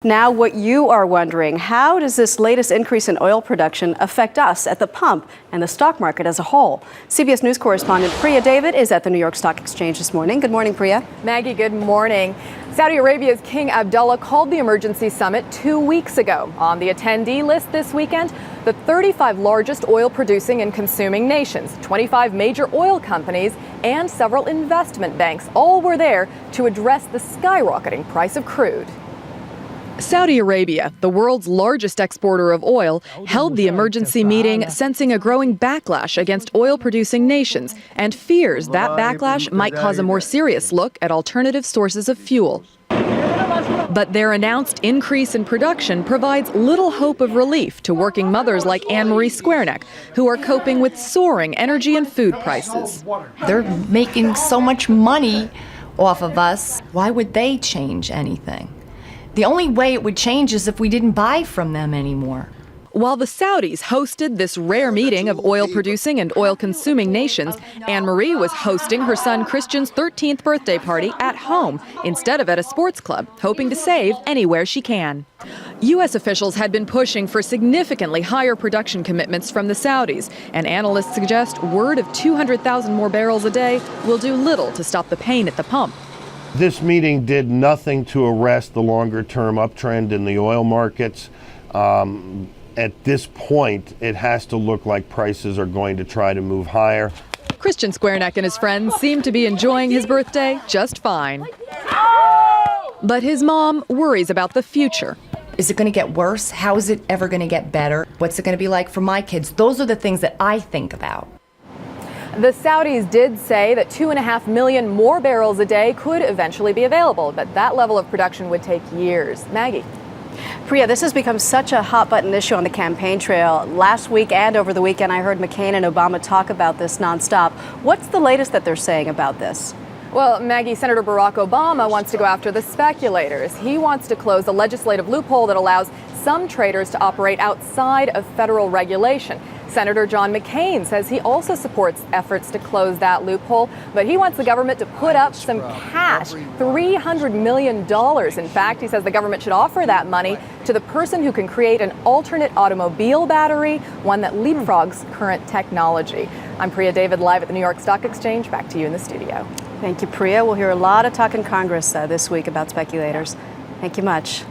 Now, what you are wondering, how does this latest increase in oil production affect us at the pump and the stock market as a whole? CBS News correspondent Priya David is at the New York Stock Exchange this morning. Good morning, Priya. Maggie, good morning. Saudi Arabia's King Abdullah called the emergency summit 2 weeks ago. On the attendee list this weekend, the 35 largest oil-producing and consuming nations, 25 major oil companies, and several investment banks all were there to address the skyrocketing price of crude. Saudi Arabia, the world's largest exporter of oil, held the emergency meeting sensing a growing backlash against oil-producing nations and fears that backlash might cause a more serious look at alternative sources of fuel. But their announced increase in production provides little hope of relief to working mothers like Anne-Marie Squareneck, who are coping with soaring energy and food prices. They're making so much money off of us. Why would they change anything? The only way it would change is if we didn't buy from them anymore. While the Saudis hosted this rare meeting of oil-producing and oil-consuming nations, Anne-Marie was hosting her son Christian's 13th birthday party at home instead of at a sports club, hoping to save anywhere she can. U.S. officials had been pushing for significantly higher production commitments from the Saudis, and analysts suggest word of 200,000 more barrels a day will do little to stop the pain at the pump. This meeting did nothing to arrest the longer-term uptrend in the oil markets. At this point, it has to look like prices are going to try to move higher. Christian Squareneck and his friends seem to be enjoying his birthday just fine. But his mom worries about the future. Is it going to get worse? How is it ever going to get better? What's it going to be like for my kids? Those are the things that I think about. The Saudis did say that 2.5 million more barrels a day could eventually be available, but that level of production would take years. Maggie. Priya, this has become such a hot-button issue on the campaign trail. Last week and over the weekend, I heard McCain and Obama talk about this nonstop. What's the latest that they're saying about this? Well, Maggie, Senator Barack Obama wants to go after the speculators. He wants to close a legislative loophole that allows some traders to operate outside of federal regulation. Senator John McCain says he also supports efforts to close that loophole, but he wants the government to put up some cash, $300 million. In fact, he says the government should offer that money to the person who can create an alternate automobile battery, one that leapfrogs current technology. I'm Priya David, live at the New York Stock Exchange. Back to you in the studio. Thank you, Priya. We'll hear a lot of talk in Congress this week about speculators. Thank you much.